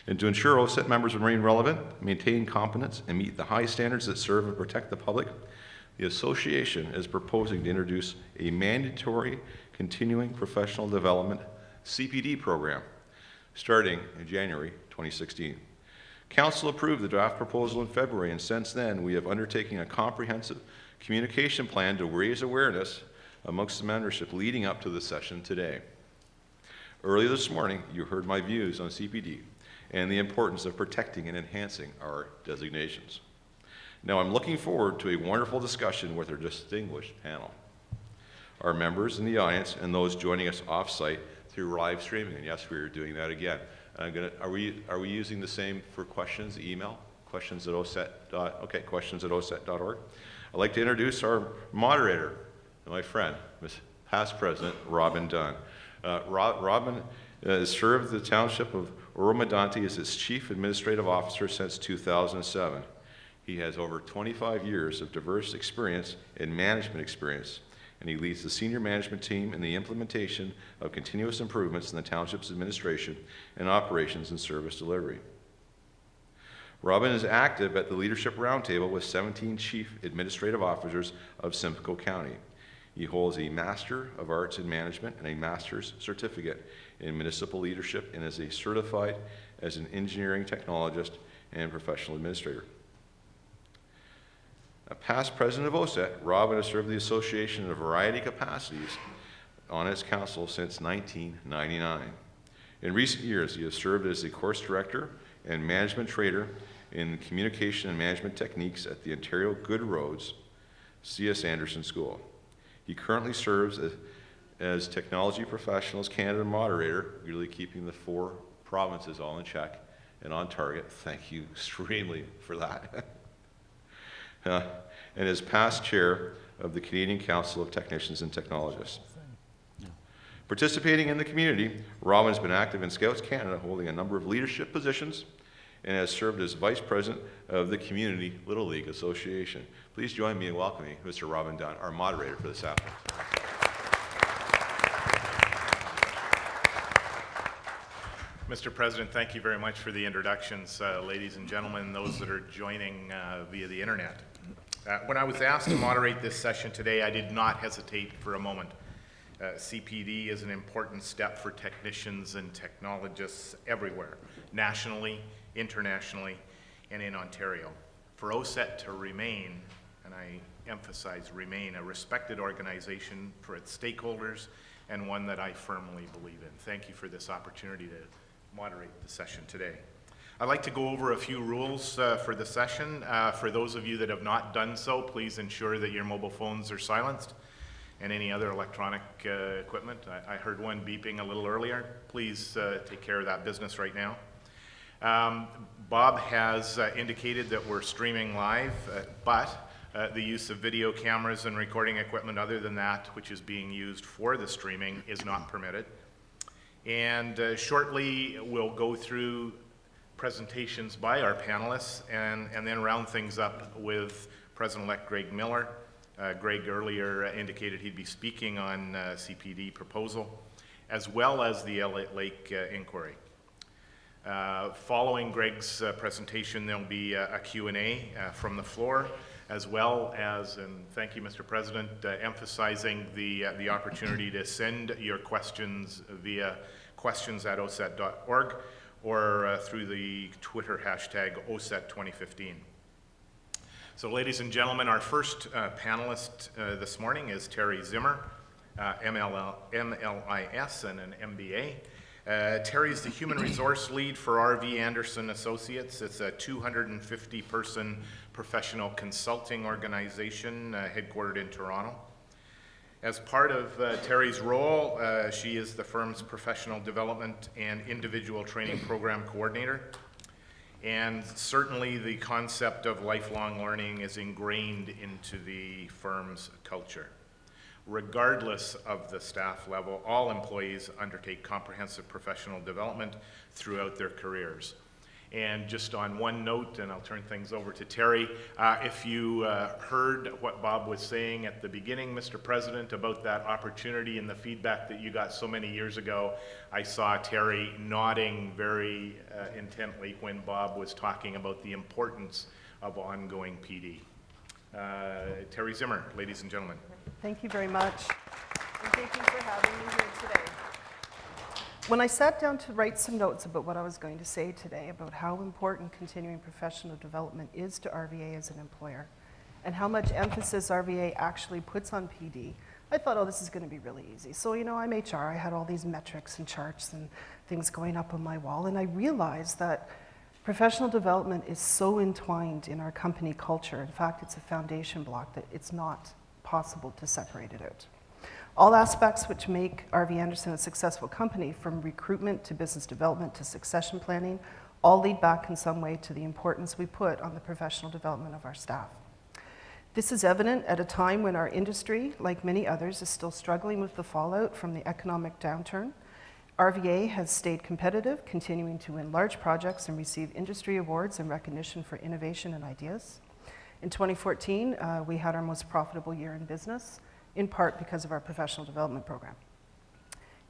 And to ensure OACETT members remain relevant, maintain competence, and meet the high standards that serve and protect the public, the association is proposing to introduce a mandatory continuing professional development CPD program starting in January 2016. Council approved the draft proposal in February, and since then we have undertaken a comprehensive communication plan to raise awareness amongst the membership leading up to the session today. Earlier this morning, you heard my views on CPD and the importance of protecting and enhancing our designations. Now I'm looking forward to a wonderful discussion with our distinguished panel, our members in the audience, and those joining us off-site through live streaming. And yes, we are doing that again. Are we using the same for questions, email? Questions at OACETT.org. I'd like to introduce our moderator, my friend, past President Robin Dunn. Robin has served the Township of Oro-Medonte as its Chief Administrative Officer since 2007. He has over 25 years of diverse experience and management experience, and he leads the senior management team in the implementation of continuous improvements in the Township's administration and operations and service delivery. Robin is active at the Leadership Roundtable with 17 Chief Administrative Officers of Simcoe County. He holds a Master of Arts in Management and a Master's Certificate in Municipal Leadership, and is certified as an engineering technologist and professional administrator. A past president of OACETT, Robin has served the association in a variety of capacities on its council since 1999. In recent years, he has served as the course director and management trader in communication and management techniques at the Ontario Good Roads C.S. Anderson School. He currently serves as Technology Professionals Canada Moderator, really keeping the 4 provinces all in check and on target. Thank you extremely for that. And is past chair of the Canadian Council of Technicians and Technologists. Participating in the community, Robin has been active in Scouts Canada, holding a number of leadership positions, and has served as Vice President of the Community Little League Association. Please join me in welcoming Mr. Robin Dunn, our moderator for this afternoon. Mr. President, thank you very much for the introductions, ladies and gentlemen, those that are joining via the internet. When I was asked to moderate this session today, I did not hesitate for a moment. CPD is an important step for technicians and technologists everywhere, nationally, internationally, and in Ontario. For OACETT to remain, and I emphasize remain, a respected organization for its stakeholders, and one that I firmly believe in. Thank you for this opportunity to moderate the session today. I'd like to go over a few rules for the session. For those of you that have not done so, please ensure that your mobile phones are silenced and any other electronic equipment. I heard one beeping a little earlier. Please take care of that business right now. Bob has indicated that we're streaming live, but the use of video cameras and recording equipment other than that which is being used for the streaming is not permitted. And shortly we'll go through presentations by our panelists and then round things up with President-elect Greg Miller. Greg earlier indicated he'd be speaking on CPD proposal, as well as the Elliott Lake inquiry. Following Greg's presentation, there'll be a Q&A from the floor, as well as, and thank you, Mr. President, emphasizing the opportunity to send your questions via questions@OACETT.org or through the Twitter hashtag OACETT2015. So ladies and gentlemen, our first panelist this morning is Terry Zimmer, MLIS and an MBA. Terry is the Human Resource Lead for RV Anderson Associates. It's a 250-person professional consulting organization headquartered in Toronto. As part of Terry's role, she is the firm's professional development and individual training program coordinator. And certainly the concept of lifelong learning is ingrained into the firm's culture. Regardless of the staff level, all employees undertake comprehensive professional development throughout their careers. And just on one note, and I'll turn things over to Terry, if you heard what Bob was saying at the beginning, Mr. President, about that opportunity and the feedback that you got so many years ago, I saw Terry nodding very intently when Bob was talking about the importance of ongoing PD. Terry Zimmer, ladies and gentlemen. Thank you very much, and thank you for having me here today. When I sat down to write some notes about what I was going to say today, about how important continuing professional development is to RVA as an employer, and how much emphasis RVA actually puts on PD, I thought, oh, this is going to be really easy. So, you know, I'm HR, I had all these metrics and charts and things going up on my wall, and I realized that professional development is so entwined in our company culture. In fact, it's a foundation block that it's not possible to separate it out. All aspects which make RV Anderson a successful company, from recruitment to business development to succession planning, all lead back in some way to the importance we put on the professional development of our staff. This is evident at a time when our industry, like many others, is still struggling with the fallout from the economic downturn. RVA has stayed competitive, continuing to win large projects and receive industry awards and recognition for innovation and ideas. In 2014, we had our most profitable year in business, in part because of our professional development program.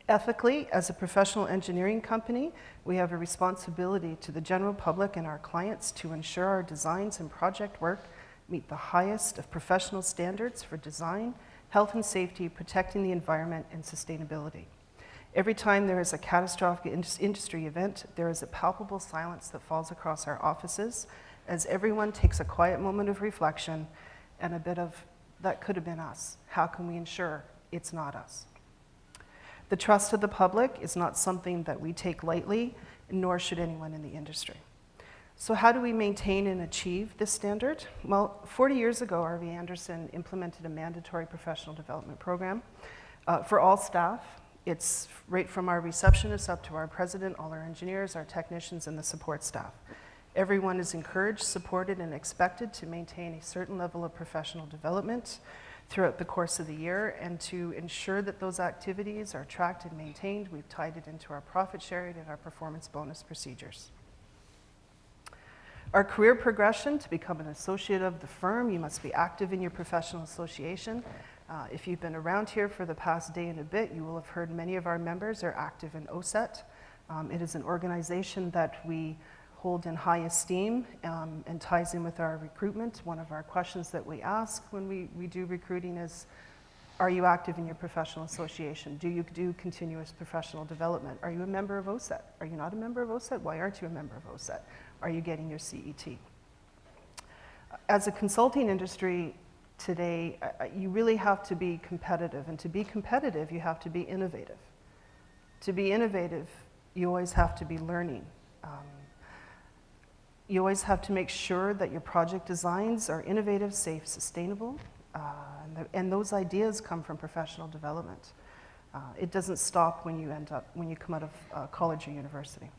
Ethically, as a professional engineering company, we have a responsibility to the general public and our clients to ensure our designs and project work meet the highest of professional standards for design, health and safety, protecting the environment, and sustainability. Every time there is a catastrophic industry event, there is a palpable silence that falls across our offices as everyone takes a quiet moment of reflection and a bit of, that could have been us. How can we ensure it's not us? The trust of the public is not something that we take lightly, nor should anyone in the industry. So how do we maintain and achieve this standard? Well, 40 years ago, RV Anderson implemented a mandatory professional development program for all staff. It's right from our receptionists up to our president, all our engineers, our technicians, and the support staff. Everyone is encouraged, supported, and expected to maintain a certain level of professional development throughout the course of the year, and to ensure that those activities are tracked and maintained, we've tied it into our profit sharing and our performance bonus procedures. Our career progression: to become an associate of the firm, you must be active in your professional association. If you've been around here for the past day and a bit, you will have heard many of our members are active in OACETT. It is an organization that we hold in high esteem and ties in with our recruitment. One of our questions that we ask when we do recruiting is, are you active in your professional association? Do you do continuous professional development? Are you a member of OACETT? Are you not a member of OACETT? Why aren't you a member of OACETT? Are you getting your CET? As a consulting industry today, you really have to be competitive, and to be competitive, you have to be innovative. To be innovative, you always have to be learning. You always have to make sure that your project designs are innovative, safe, sustainable, and those ideas come from professional development. It doesn't stop when you come out of college or university.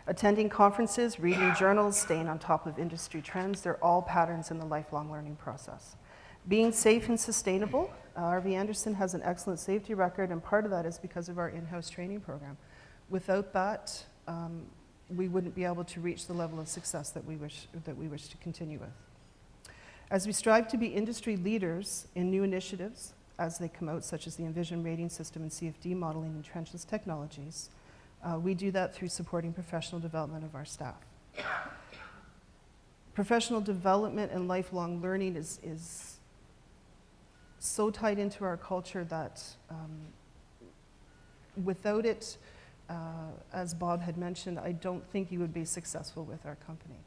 Attending conferences, reading journals, staying on top of industry trends, they're all patterns in the lifelong learning process. Being safe and sustainable, RV Anderson has an excellent safety record, and part of that is because of our in-house training program. Without that, we wouldn't be able to reach the level of success that we wish to continue with. As we strive to be industry leaders in new initiatives as they come out, such as the Envision rating system and CFD modeling and trenchless technologies, we do that through supporting professional development of our staff. Professional development and lifelong learning is so tied into our culture that without it, as Bob had mentioned, I don't think you would be successful with our company.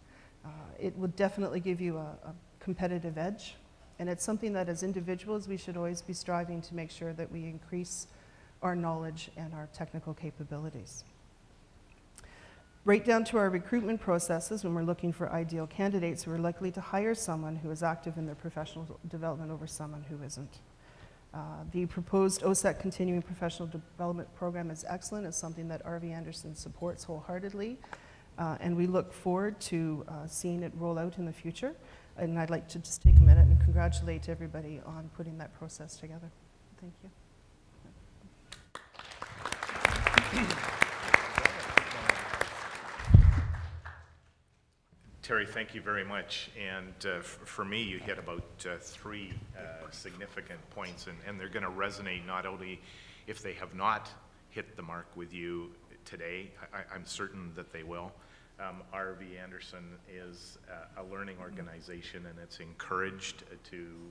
It would definitely give you a competitive edge, and it's something that as individuals we should always be striving to make sure that we increase our knowledge and our technical capabilities. Right down to our recruitment processes, when we're looking for ideal candidates, we're likely to hire someone who is active in their professional development over someone who isn't. The proposed OACETT Continuing Professional Development Program is excellent. It's something that RV Anderson supports wholeheartedly, and we look forward to seeing it roll out in the future. And I'd like to just take a minute and congratulate everybody on putting that process together. Thank you. Terry, thank you very much. And for me, you hit about three significant points, and they're going to resonate not only if they have not hit the mark with you today, I'm certain that they will. RV Anderson is a learning organization, and it's encouraged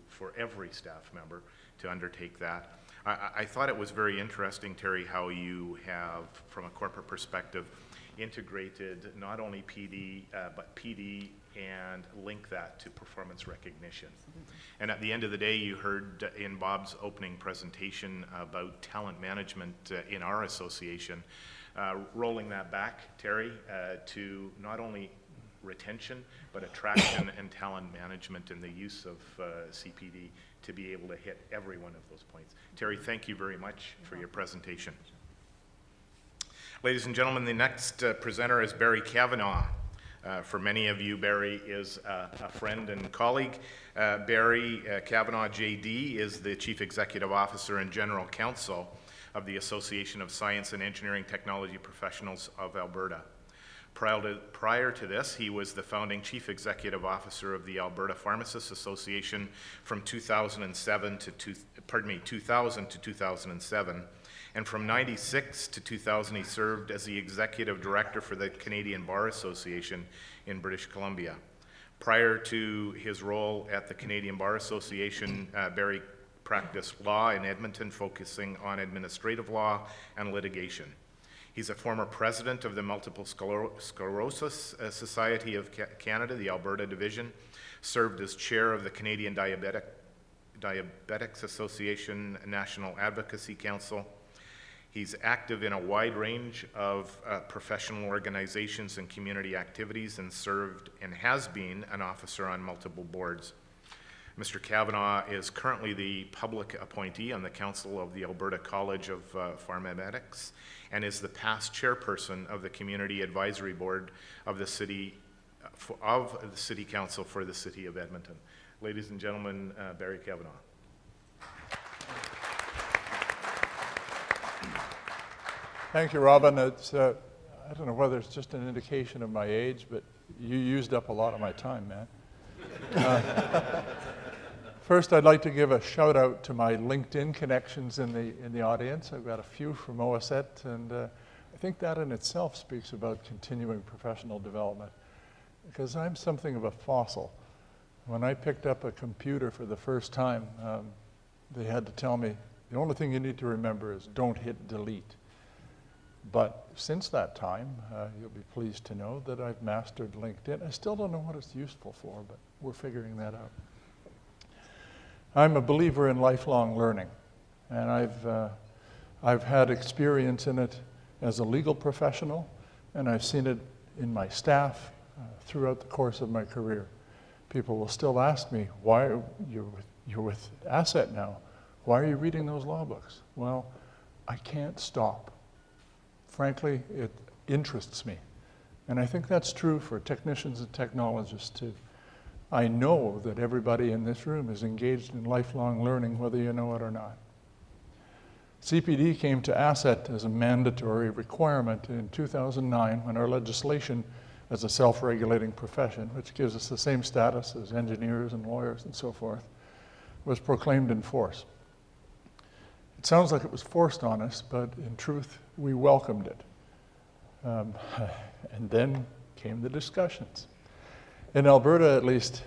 for every staff member to undertake that. I thought it was very interesting, Terry, how you have, from a corporate perspective, integrated not only PD, but PD and link that to performance recognition. And at the end of the day, you heard in Bob's opening presentation about talent management in our association, rolling that back, Terry, to not only retention, but attraction and talent management and the use of CPD to be able to hit every one of those points. Terry, thank you very much for your presentation. Ladies and gentlemen, the next presenter is Barry Kavanaugh. For many of you, Barry is a friend and colleague. Barry Kavanaugh, JD, is the Chief Executive Officer and General Counsel of the Association of Science and Engineering Technology Professionals of Alberta. Prior to this, he was the founding Chief Executive Officer of the Alberta Pharmacists Association from 2000 to 2007. And from 96 to 2000, he served as the Executive Director for the Canadian Bar Association in British Columbia. Prior to his role at the Canadian Bar Association, Barry practiced law in Edmonton, focusing on administrative law and litigation. He's a former president of the Multiple Sclerosis Society of Canada, the Alberta Division, served as chair of the Canadian Diabetics Association National Advocacy Council. He's active in a wide range of professional organizations and community activities, and served and has been an officer on multiple boards. Mr. Kavanaugh is currently the public appointee on the Council of the Alberta College of Pharmaceuticals and is the past chairperson of the Community Advisory Board of the City Council for the City of Edmonton. Ladies and gentlemen, Barry Kavanaugh. Thank you, Robin. It's, I don't know whether it's just an indication of my age, but you used up a lot of my time, man. First, I'd like to give a shout out to my LinkedIn connections in the audience. I've got a few from OACETT, and I think that in itself speaks about continuing professional development, because I'm something of a fossil. When I picked up a computer for the first time, they had to tell me, the only thing you need to remember is don't hit delete. But since that time, you'll be pleased to know that I've mastered LinkedIn. I still don't know what it's useful for, but we're figuring that out. I'm a believer in lifelong learning, and I've had experience in it as a legal professional, and I've seen it in my staff throughout the course of my career. People will still ask me, why you're with ASSET now, why are you reading those law books? Well, I can't stop. Frankly, it interests me. And I think that's true for technicians and technologists too. I know that everybody in this room is engaged in lifelong learning, whether you know it or not. CPD came to ASSET as a mandatory requirement in 2009 when our legislation as a self-regulating profession, which gives us the same status as engineers and lawyers and so forth, was proclaimed in force. It sounds like it was forced on us, but in truth, we welcomed it. And then came the discussions. In Alberta, at least,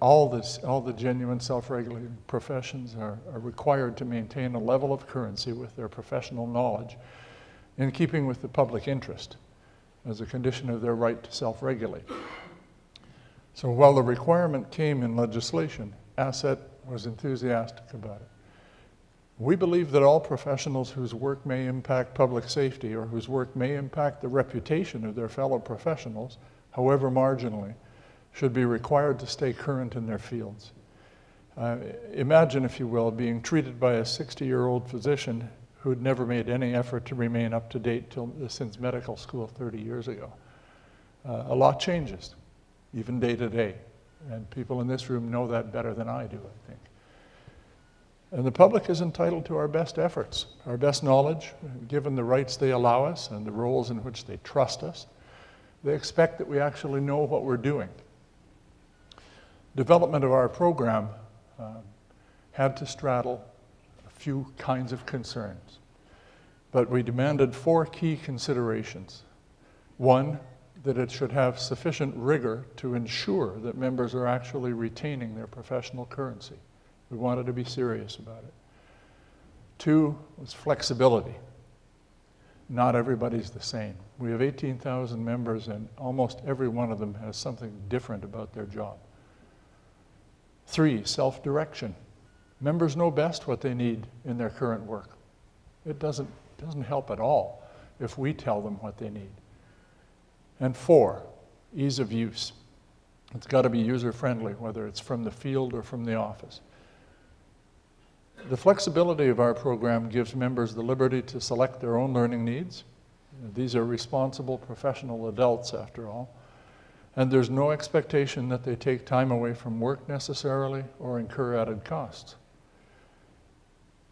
all the genuine self-regulating professions are required to maintain a level of currency with their professional knowledge in keeping with the public interest as a condition of their right to self-regulate. So while the requirement came in legislation, ASSET was enthusiastic about it. We believe that all professionals whose work may impact public safety or whose work may impact the reputation of their fellow professionals, however marginally, should be required to stay current in their fields. Imagine, if you will, being treated by a 60-year-old physician who had never made any effort to remain up to date since medical school 30 years ago. A lot changes, even day to day, and people in this room know that better than I do, I think. And the public is entitled to our best efforts, our best knowledge, given the rights they allow us and the roles in which they trust us. They expect that we actually know what we're doing Development of our program had to straddle a few kinds of concerns, but we demanded 4 key considerations. One, that it should have sufficient rigor to ensure that members are actually retaining their professional currency. We wanted to be serious about it. 2 was flexibility. Not everybody's the same. We have 18,000 members and almost every one of them has something different about their job. 3, self-direction. Members know best what they need in their current work. It doesn't help at all if we tell them what they need. And 4, ease of use. It's got to be user-friendly, whether it's from the field or from the office. The flexibility of our program gives members the liberty to select their own learning needs. These are responsible professional adults, after all. And there's no expectation that they take time away from work necessarily or incur added costs.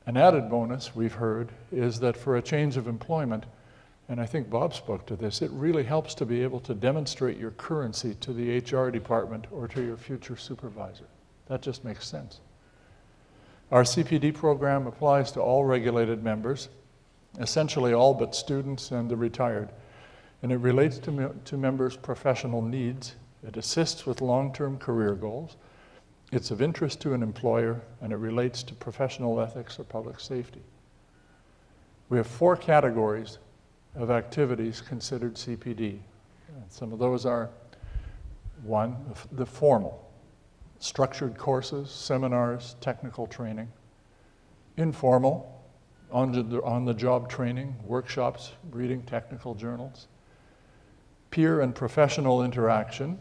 An added bonus, we've heard, is that for a change of employment, and I think Bob spoke to this, it really helps to be able to demonstrate your currency to the HR department or to your future supervisor. That just makes sense. Our CPD program applies to all regulated members, essentially all but students and the retired, and it relates to members' professional needs. It assists with long-term career goals. It's of interest to an employer, and it relates to professional ethics or public safety. We have 4 categories of activities considered CPD. And some of those are, 1, the formal, structured courses, seminars, technical training. Informal, on-the-job training, workshops, reading technical journals. Peer and professional interaction,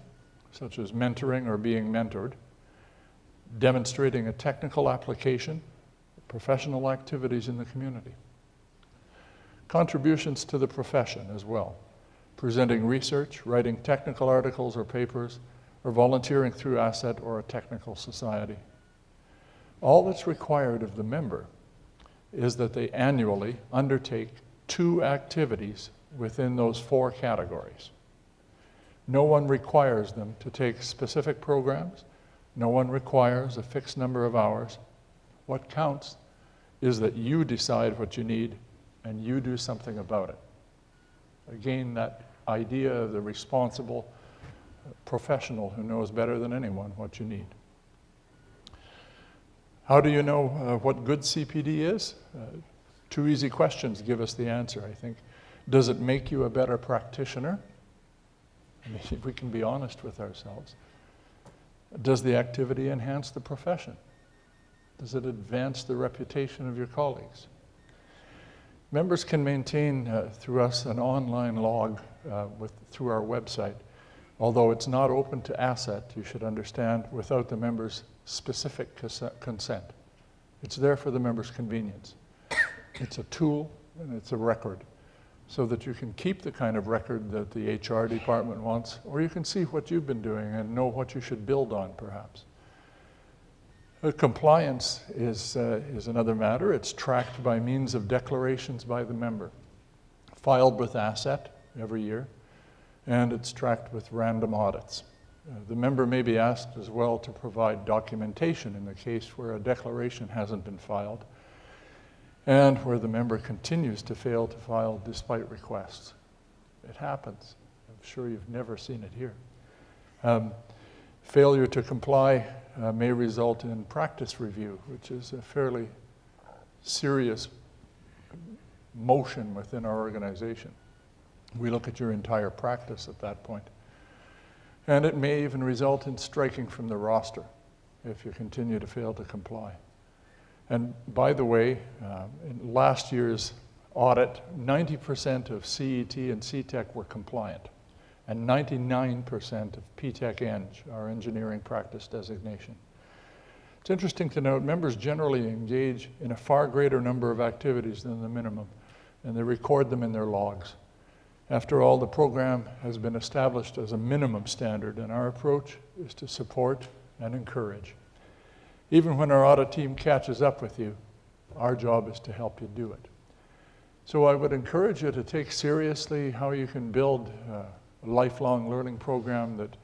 such as mentoring or being mentored. Demonstrating a technical application, professional activities in the community. Contributions to the profession as well, presenting research, writing technical articles or papers, or volunteering through ASETT or a technical society. All that's required of the member is that they annually undertake 2 activities within those 4 categories. No one requires them to take specific programs. No one requires a fixed number of hours. What counts is that you decide what you need and you do something about it. Again, that idea of the responsible professional who knows better than anyone what you need. How do you know what good CPD is? 2 easy questions give us the answer, I think. Does it make you a better practitioner? I mean, if we can be honest with ourselves. Does the activity enhance the profession? Does it advance the reputation of your colleagues? Members can maintain through us an online log through our website. Although it's not open to ASETT, you should understand, without the member's specific consent. It's there for the member's convenience. It's a tool and it's a record so that you can keep the kind of record that the HR department wants, or you can see what you've been doing and know what you should build on, perhaps. Compliance is another matter. It's tracked by means of declarations by the member, filed with ASETT every year, and it's tracked with random audits. The member may be asked as well to provide documentation in the case where a declaration hasn't been filed and where the member continues to fail to file despite requests. It happens. I'm sure you've never seen it here. Failure to comply may result in practice review, which is a fairly serious motion within our organization. We look at your entire practice at that point. And it may even result in striking from the roster if you continue to fail to comply. And by the way, in last year's audit, 90% of CET and CTEC were compliant, and 99% of PTEC-Eng, our engineering practice designation. It's interesting to note members generally engage in a far greater number of activities than the minimum, and they record them in their logs. After all, the program has been established as a minimum standard, and our approach is to support and encourage. Even when our audit team catches up with you, our job is to help you do it. So I would encourage you to take seriously how you can build a lifelong learning program that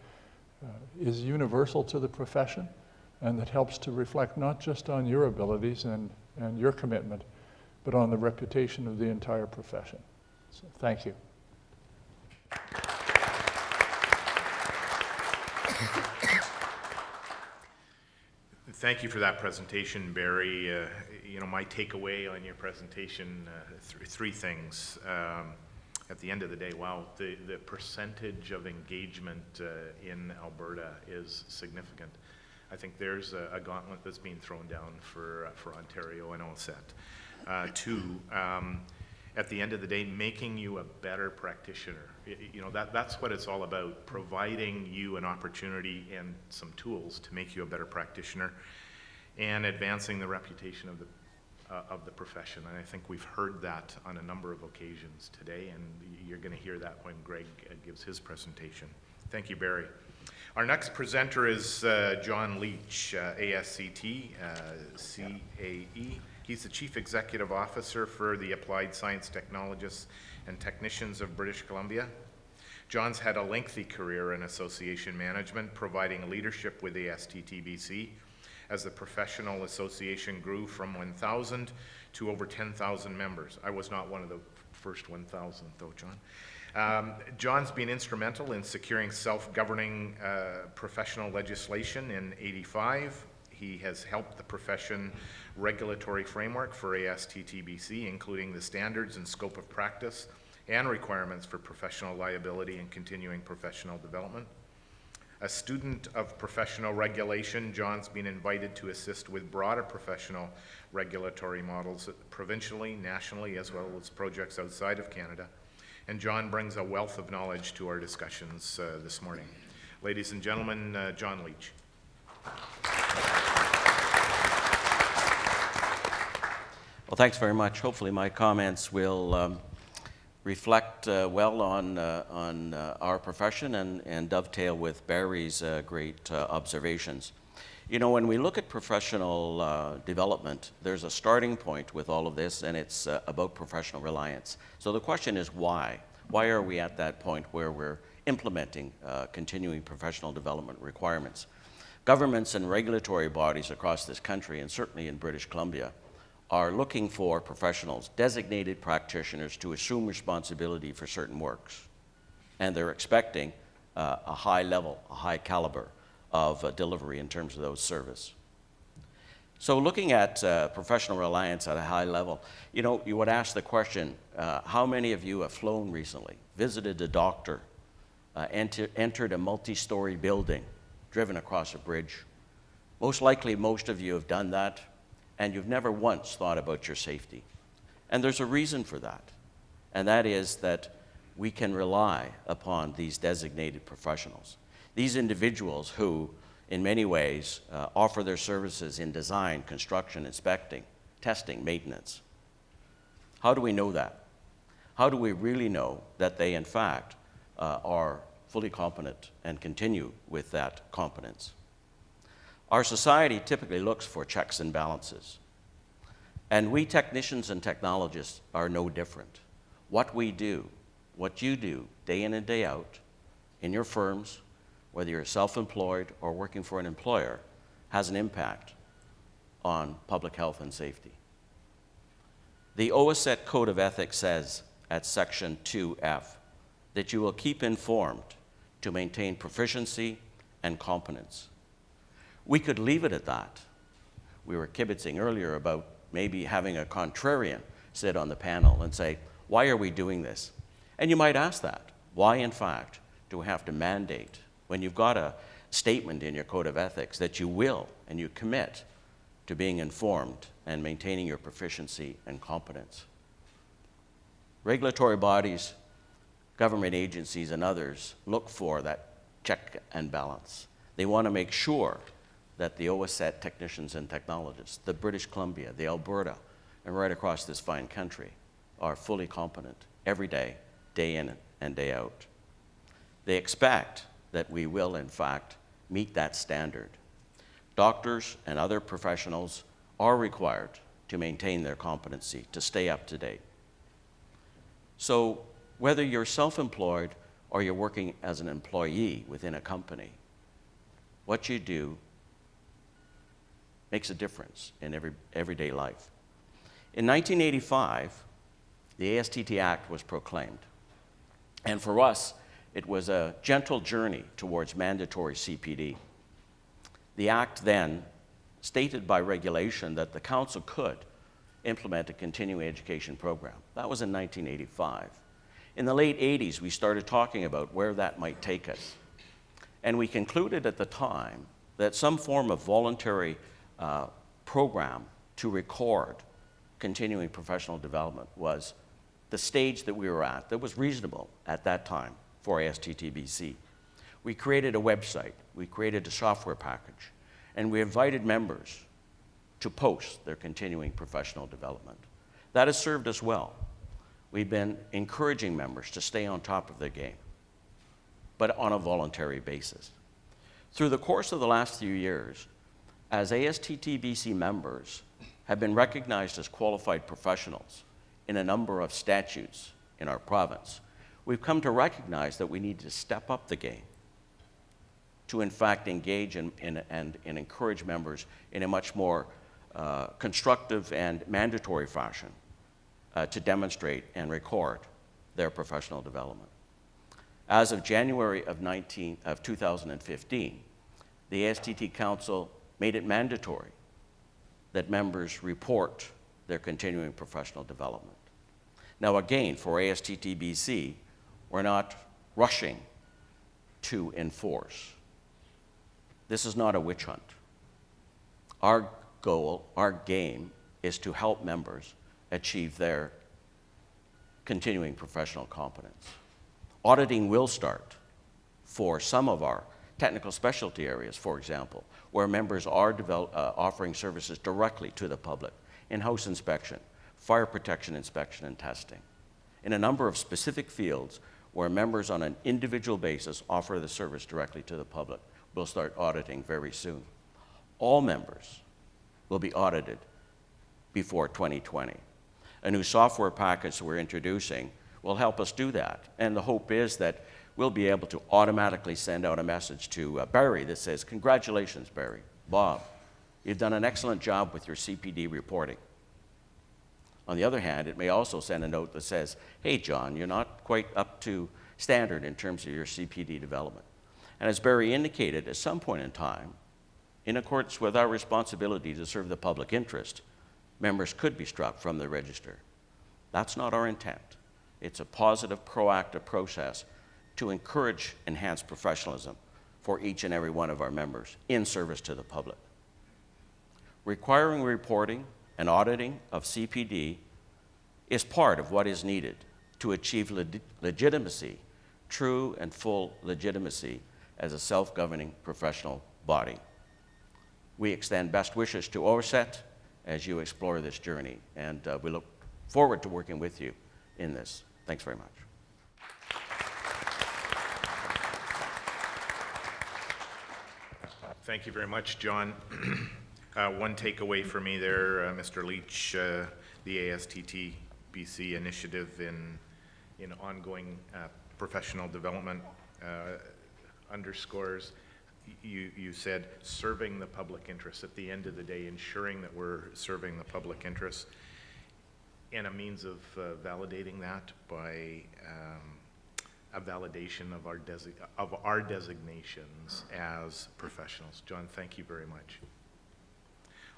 is universal to the profession, and that helps to reflect not just on your abilities and your commitment, but on the reputation of the entire profession. So thank you. Thank you for that presentation, Barry. You know, my takeaway on your presentation, three things. At the end of the day, wow, the percentage of engagement in Alberta is significant. I think there's a gauntlet that's being thrown down for Ontario and OACETT. Two, at the end of the day, making you a better practitioner. You know, that's what it's all about, providing you an opportunity and some tools to make you a better practitioner and advancing the reputation of the profession. And I think we've heard that on a number of occasions today, and you're going to hear that when Greg gives his presentation. Thank you, Barry. Our next presenter is John Leech, ASCT, CAE. He's the Chief Executive Officer for the Applied Science Technologists and Technicians of British Columbia. John's had a lengthy career in association management, providing leadership with ASTTBC as the professional association grew from 1,000 to over 10,000 members. I was not one of the first 1,000 though, John. John's been instrumental in securing self-governing professional legislation in '85. He has helped the profession regulatory framework for ASTTBC, including the standards and scope of practice and requirements for professional liability and continuing professional development. A student of professional regulation, John's been invited to assist with broader professional regulatory models provincially, nationally, as well as projects outside of Canada. And John brings a wealth of knowledge to our discussions this morning. Ladies and gentlemen, John Leech. Well, thanks very much. Hopefully my comments will reflect well on our profession and dovetail with Barry's great observations. You know, when we look at professional development, there's a starting point with all of this, and it's about professional reliance. So the question is why? Why are we at that point where we're implementing continuing professional development requirements? Governments and regulatory bodies across this country, and certainly in British Columbia, are looking for professionals, designated practitioners, to assume responsibility for certain works. And they're expecting a high level, a high caliber of delivery in terms of those service. So looking at professional reliance at a high level, you know, you would ask the question, how many of you have flown recently, visited a doctor, entered a multi-story building, driven across a bridge? Most likely, most of you have done that, and you've never once thought about your safety. And there's a reason for that, and that is that we can rely upon these designated professionals. These individuals who, in many ways, offer their services in design, construction, inspecting, testing, maintenance. How do we know that? How do we really know that they, in fact, are fully competent and continue with that competence? Our society typically looks for checks and balances. And we technicians and technologists are no different. What we do, what you do day in and day out in your firms, whether you're self-employed or working for an employer, has an impact on public health and safety. The OACETT Code of Ethics says at Section 2F that you will keep informed to maintain proficiency and competence. We could leave it at that. We were kibitzing earlier about maybe having a contrarian sit on the panel and say, why are we doing this? And you might ask that. Why, in fact, do we have to mandate, when you've got a statement in your code of ethics that you will and you commit to being informed and maintaining your proficiency and competence? Regulatory bodies, government agencies, and others look for that check and balance. They want to make sure that the OACETT technicians and technologists, the British Columbia, the Alberta, and right across this fine country are fully competent every day, day in and day out. They expect that we will, in fact, meet that standard. Doctors and other professionals are required to maintain their competency, to stay up to date. So whether you're self-employed or you're working as an employee within a company, what you do makes a difference in everyday life. In 1985, the ASTT Act was proclaimed. And for us, it was a gentle journey towards mandatory CPD. The Act then stated by regulation that the Council could implement a continuing education program. That was in 1985. In the late 80s, we started talking about where that might take us. And we concluded at the time that some form of voluntary program to record continuing professional development was the stage that we were at that was reasonable at that time for ASTTBC. We created a website, we created a software package, and we invited members to post their continuing professional development. That has served us well. We've been encouraging members to stay on top of their game, but on a voluntary basis. Through the course of the last few years, as ASTTBC members have been recognized as qualified professionals in a number of statutes in our province, we've come to recognize that we need to step up the game to in fact engage and encourage members in a much more constructive and mandatory fashion to demonstrate and record their professional development. As of January of 2015, the ASTT Council made it mandatory that members report their continuing professional development. Now again, for ASTTBC, we're not rushing to enforce. This is not a witch hunt. Our goal, our game, is to help members achieve their continuing professional competence. Auditing will start for some of our technical specialty areas, for example, where members are offering services directly to the public, in-house inspection, fire protection inspection and testing. In a number of specific fields where members on an individual basis offer the service directly to the public, we'll start auditing very soon. All members will be audited before 2020. A new software package we're introducing will help us do that. And the hope is that we'll be able to automatically send out a message to Barry that says, "Congratulations, Barry. Bob, you've done an excellent job with your CPD reporting." On the other hand, it may also send a note that says, "Hey, John, you're not quite up to standard in terms of your CPD development." And as Barry indicated, at some point in time, in accordance with our responsibility to serve the public interest, members could be struck from the register. That's not our intent. It's a positive, proactive process to encourage enhanced professionalism for each and every one of our members in service to the public. Requiring reporting and auditing of CPD is part of what is needed to achieve legitimacy, true and full legitimacy as a self-governing professional body. We extend best wishes to OACETT as you explore this journey, and we look forward to working with you in this. Thanks very much. Thank you very much, John. One takeaway for me there, Mr. Leech, the ASTTBC initiative in ongoing professional development underscores, you said, serving the public interest. At the end of the day, ensuring that we're serving the public interest, and a means of validating that by a validation of our designations as professionals. John, thank you very much.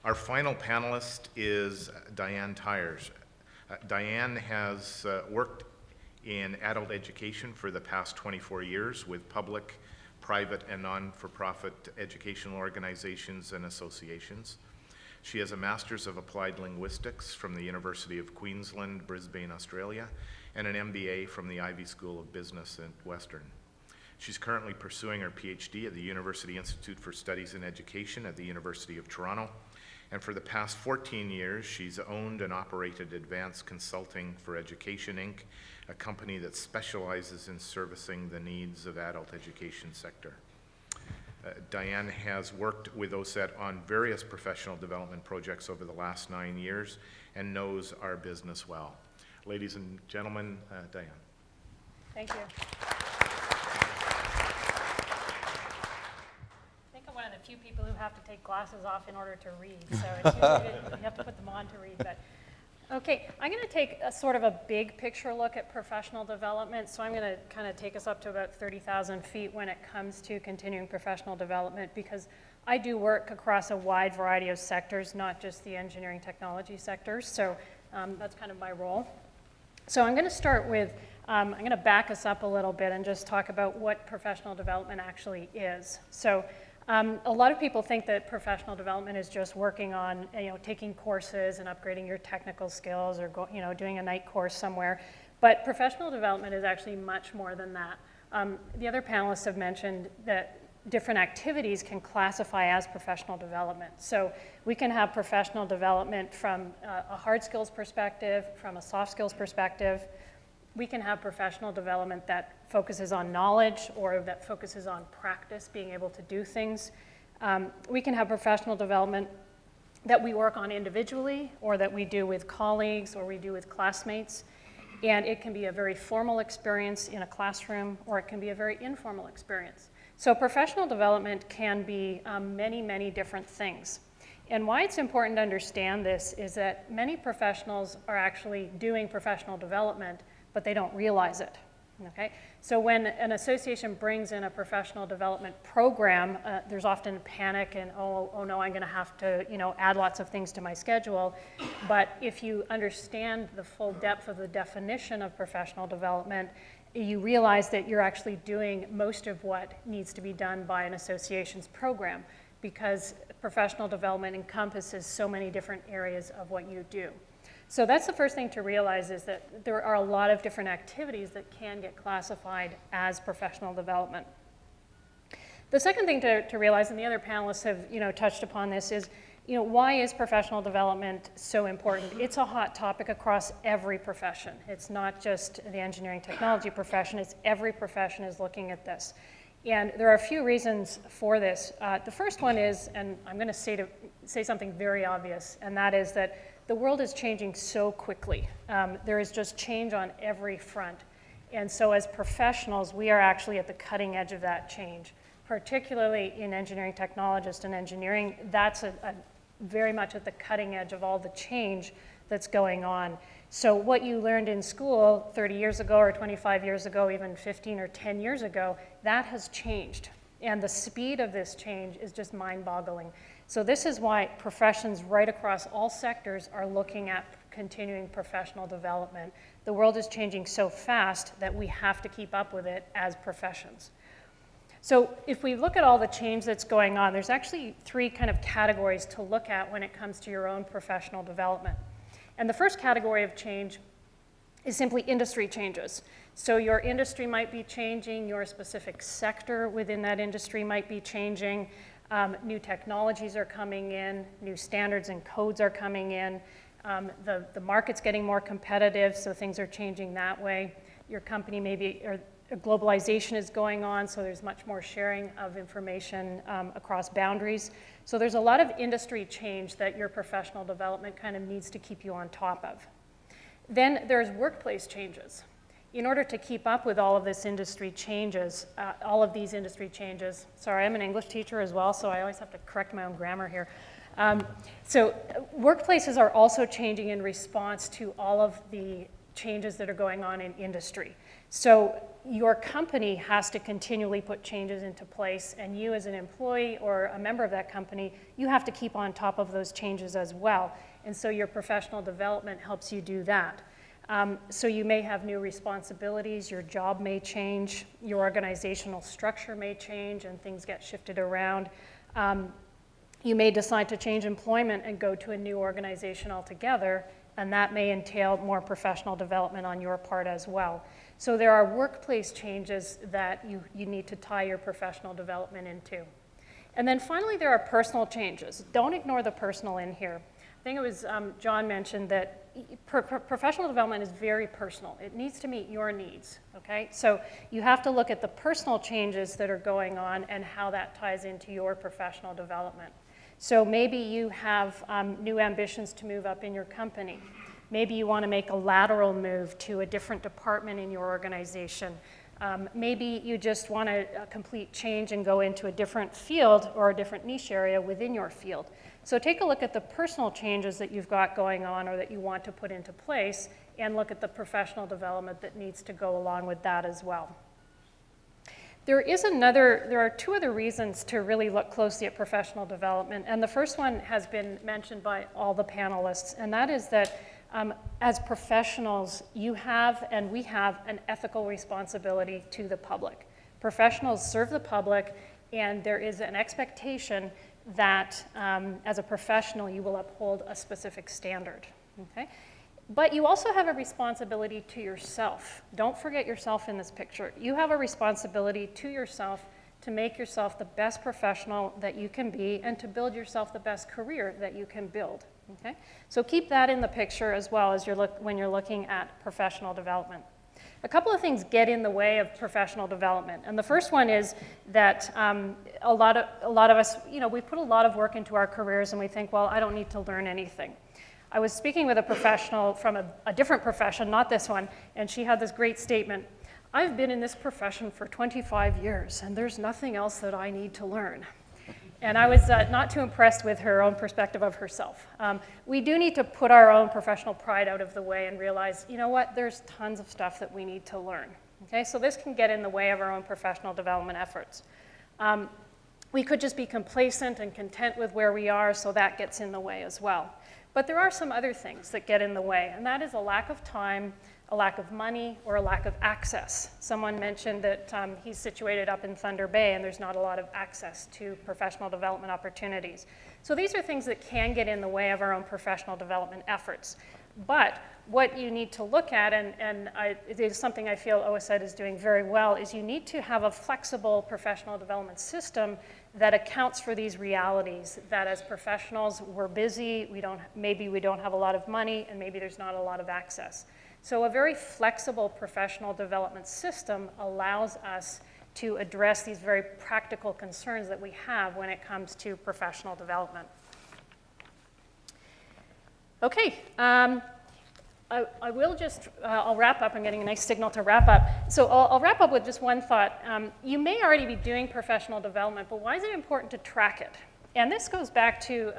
Our final panelist is Diane Tyers. Diane has worked in adult education for the past 24 years with public, private, and non-for-profit educational organizations and associations. She has a Master's of Applied Linguistics from the University of Queensland, Brisbane, Australia, and an MBA from the Ivy School of Business at Western. She's currently pursuing her PhD at the University Institute for Studies in Education at the University of Toronto. And for the past 14 years, she's owned and operated Advanced Consulting for Education, Inc., a company that specializes in servicing the needs of adult education sector. Diane has worked with OACETT on various professional development projects over the last 9 years and knows our business well. Ladies and gentlemen, Diane. Thank you. I think I want few people who have to take glasses off in order to read, so it's usually, you have to put them on to read. But okay, I'm going to take a sort of a big picture look at professional development. So I'm going to kind of take us up to about 30,000 feet when it comes to continuing professional development, because I do work across a wide variety of sectors, not just the engineering technology sectors. So that's kind of my role. So I'm going to start with, I'm going to back us up a little bit and just talk about what professional development actually is. So a lot of people think that professional development is just working on, taking courses and upgrading your technical skills, or doing a night course somewhere. But professional development is actually much more than that. The other panelists have mentioned that different activities can classify as professional development. So we can have professional development from a hard skills perspective, from a soft skills perspective. We can have professional development that focuses on knowledge, or that focuses on practice, being able to do things. We can have professional development that we work on individually, or that we do with colleagues, or we do with classmates. And it can be a very formal experience in a classroom, or it can be a very informal experience. So professional development can be many, many different things. And why it's important to understand this is that many professionals are actually doing professional development, but they don't realize it, okay? So when an association brings in a professional development program, there's often panic and, oh no, I'm gonna have to, add lots of things to my schedule. But if you understand the full depth of the definition of professional development, you realize that you're actually doing most of what needs to be done by an association's program, because professional development encompasses so many different areas of what you do. So that's the first thing to realize, is that there are a lot of different activities that can get classified as professional development. The second thing to realize, and the other panelists have touched upon this, is why is professional development so important? It's a hot topic across every profession. It's not just the engineering technology profession, it's every profession is looking at this. And there are a few reasons for this. The first one is, and I'm going to say something very obvious, and that is that the world is changing so quickly. There is just change on every front. And so as professionals, we are actually at the cutting edge of that change. Particularly in engineering technologists and engineering, that's very much at the cutting edge of all the change that's going on. So what you learned in school 30 years ago, or 25 years ago, even 15 or 10 years ago, that has changed. And the speed of this change is just mind-boggling. So this is why professions right across all sectors are looking at continuing professional development. The world is changing so fast that we have to keep up with it as professions. So if we look at all the change that's going on, there's actually three kind of categories to look at when it comes to your own professional development. And the first category of change is simply industry changes. So your industry might be changing, your specific sector within that industry might be changing, new technologies are coming in, new standards and codes are coming in, the market's getting more competitive, so things are changing that way. Your company maybe, or globalization is going on, so there's much more sharing of information across boundaries. So there's a lot of industry change that your professional development kind of needs to keep you on top of. Then there's workplace changes. In order to keep up with all of this industry changes, sorry, I'm an English teacher as well, so I always have to correct my own grammar here. So workplaces are also changing in response to all of the changes that are going on in industry. So your company has to continually put changes into place, and you as an employee or a member of that company, you have to keep on top of those changes as well. And so your professional development helps you do that. So you may have new responsibilities, your job may change, your organizational structure may change, and things get shifted around. You may decide to change employment and go to a new organization altogether, and that may entail more professional development on your part as well. So there are workplace changes that you need to tie your professional development into. And then finally, there are personal changes. Don't ignore the personal in here. I think it was John mentioned that professional development is very personal. It needs to meet your needs, okay? So you have to look at the personal changes that are going on and how that ties into your professional development. So maybe you have new ambitions to move up in your company. Maybe you want to make a lateral move to a different department in your organization. Maybe you just want a complete change and go into a different field or a different niche area within your field. So take a look at the personal changes that you've got going on or that you want to put into place, and look at the professional development that needs to go along with that as well. There are two other reasons to really look closely at professional development, and the first one has been mentioned by all the panelists, and that is that as professionals, you have and we have an ethical responsibility to the public. Professionals serve the public, and there is an expectation that as a professional, you will uphold a specific standard, okay? But you also have a responsibility to yourself. Don't forget yourself in this picture. You have a responsibility to yourself to make yourself the best professional that you can be and to build yourself the best career that you can build, okay? So keep that in the picture as well as when you're looking at professional development. A couple of things get in the way of professional development. And the first one is that a lot of us, we put a lot of work into our careers and we think, well, I don't need to learn anything. I was speaking with a professional from a different profession, not this one, and she had this great statement. I've been in this profession for 25 years, and there's nothing else that I need to learn. And I was not too impressed with her own perspective of herself. We do need to put our own professional pride out of the way and realize, you know what, there's tons of stuff that we need to learn. Okay, so this can get in the way of our own professional development efforts. We could just be complacent and content with where we are, so that gets in the way as well. But there are some other things that get in the way, and that is a lack of time, a lack of money, or a lack of access. Someone mentioned that he's situated up in Thunder Bay and there's not a lot of access to professional development opportunities. So these are things that can get in the way of our own professional development efforts. But what you need to look at, and it is something I feel OACETT is doing very well, is you need to have a flexible professional development system that accounts for these realities, that as professionals, we're busy, maybe we don't have a lot of money, and maybe there's not a lot of access. So a very flexible professional development system allows us to address these very practical concerns that we have when it comes to professional development. Okay, I will just, I'll wrap up. I'm getting a nice signal to wrap up. So I'll wrap up with just one thought. You may already be doing professional development, but why is it important to track it? And this goes back to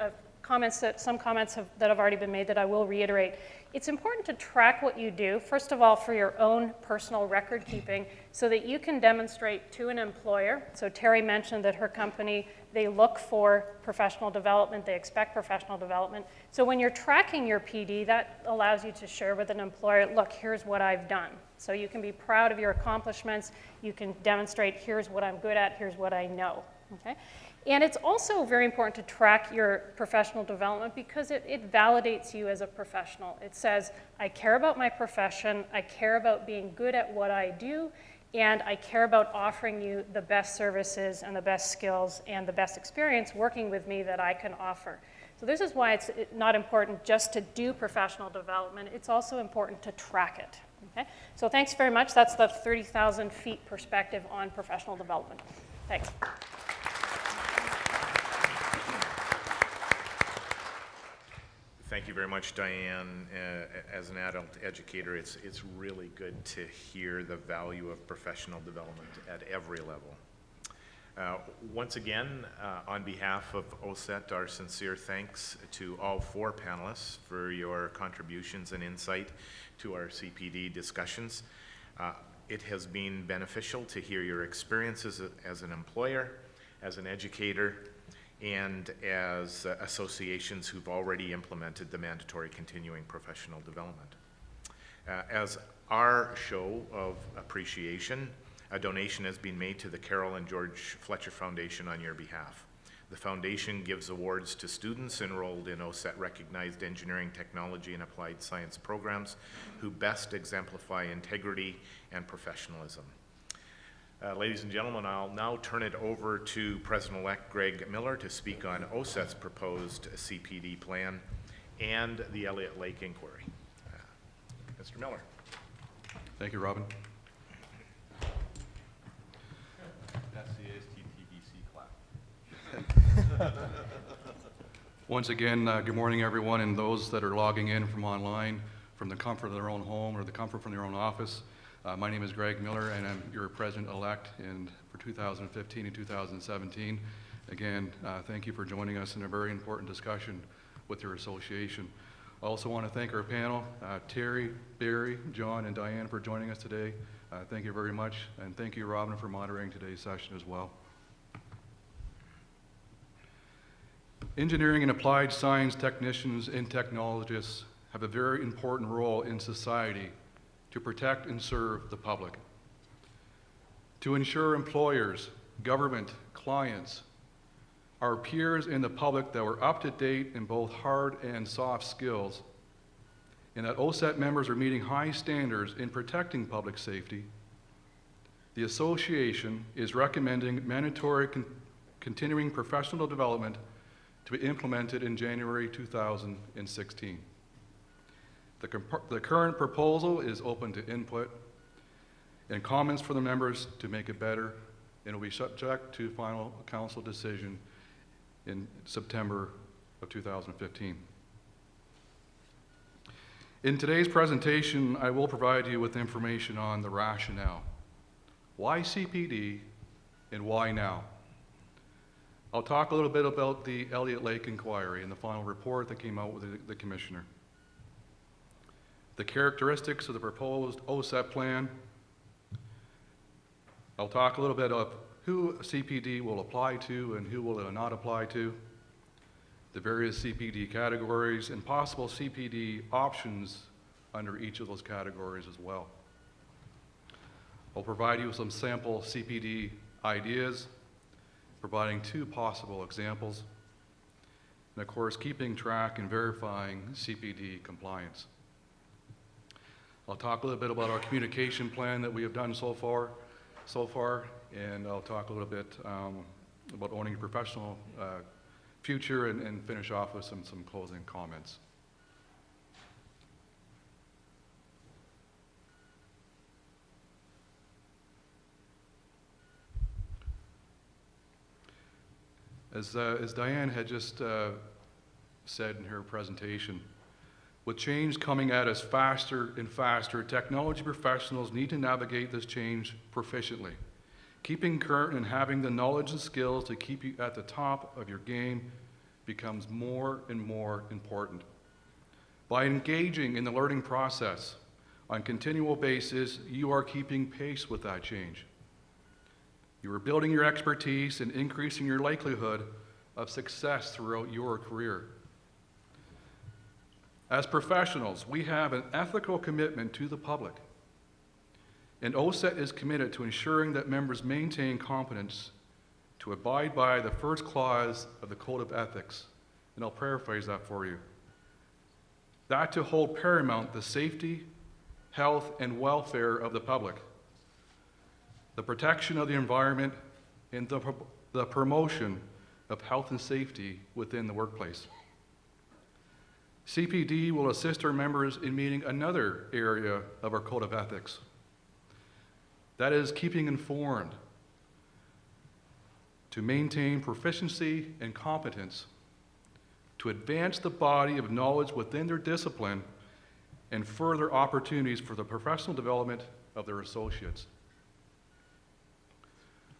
some comments that have already been made that I will reiterate. It's important to track what you do, first of all, for your own personal record keeping, so that you can demonstrate to an employer. So Terry mentioned that her company, they look for professional development, they expect professional development. So when you're tracking your PD, that allows you to share with an employer, look, here's what I've done. So you can be proud of your accomplishments, you can demonstrate, here's what I'm good at, here's what I know, okay? And it's also very important to track your professional development because it validates you as a professional. It says, I care about my profession, I care about being good at what I do, and I care about offering you the best services and the best skills and the best experience working with me that I can offer. So this is why it's not important just to do professional development, it's also important to track it. Okay? So thanks very much. That's the 30,000 feet perspective on professional development. Thanks. Thank you very much, Diane. As an adult educator, it's really good to hear the value of professional development at every level. Once again, on behalf of OACETT, our sincere thanks to all four panelists for your contributions and insight to our CPD discussions. It has been beneficial to hear your experiences as an employer, as an educator, and as associations who've already implemented the mandatory continuing professional development. As our show of appreciation, a donation has been made to the Carol and George Fletcher Foundation on your behalf. The foundation gives awards to students enrolled in OACETT recognized engineering, technology, and applied science programs who best exemplify integrity and professionalism. Ladies and gentlemen, I'll now turn it over to President-elect Greg Miller to speak on OACETT's proposed CPD plan and the Elliott Lake inquiry. Mr. Miller. Thank you, Robin. Once again, good morning, everyone, and those that are logging in from online, from the comfort of their own home or the comfort from their own office. My name is Greg Miller, and I'm your president-elect for 2015 and 2017. Again, thank you for joining us in a very important discussion with your association. I also want to thank our panel, Terry, Barry, John, and Diane for joining us today. Thank you very much, and thank you, Robin, for moderating today's session as well. Engineering and applied science technicians and technologists have a very important role in society to protect and serve the public. To ensure employers, government, clients, our peers and the public that we're up to date in both hard and soft skills, and that OACETT members are meeting high standards in protecting public safety, the association is recommending mandatory continuing professional development to be implemented in January 2016. The current proposal is open to input and comments from the members to make it better, and will be subject to final council decision in September of 2015. In today's presentation, I will provide you with information on the rationale. Why CPD and why now? I'll talk a little bit about the Elliott Lake inquiry and the final report that came out with the commissioner. The characteristics of the proposed OACETT plan. I'll talk a little bit of who CPD will apply to and who will it not apply to, the various CPD categories, and possible CPD options under each of those categories as well. I'll provide you with some sample CPD ideas, providing 2 possible examples, and of course, keeping track and verifying CPD compliance. I'll talk a little bit about our communication plan that we have done so far, and I'll talk a little bit about owning a professional future and finish off with some closing comments. As Diane had just said in her presentation, with change coming at us faster and faster, technology professionals need to navigate this change proficiently. Keeping current and having the knowledge and skills to keep you at the top of your game becomes more and more important. By engaging in the learning process on a continual basis, you are keeping pace with that change. You are building your expertise and increasing your likelihood of success throughout your career. As professionals, we have an ethical commitment to the public, and OACETT is committed to ensuring that members maintain competence to abide by the first clause of the Code of Ethics, and I'll paraphrase that for you. That to hold paramount the safety, health, and welfare of the public, the protection of the environment, and the promotion of health and safety within the workplace. CPD will assist our members in meeting another area of our Code of Ethics. That is keeping informed, to maintain proficiency and competence, to advance the body of knowledge within their discipline, and further opportunities for the professional development of their associates.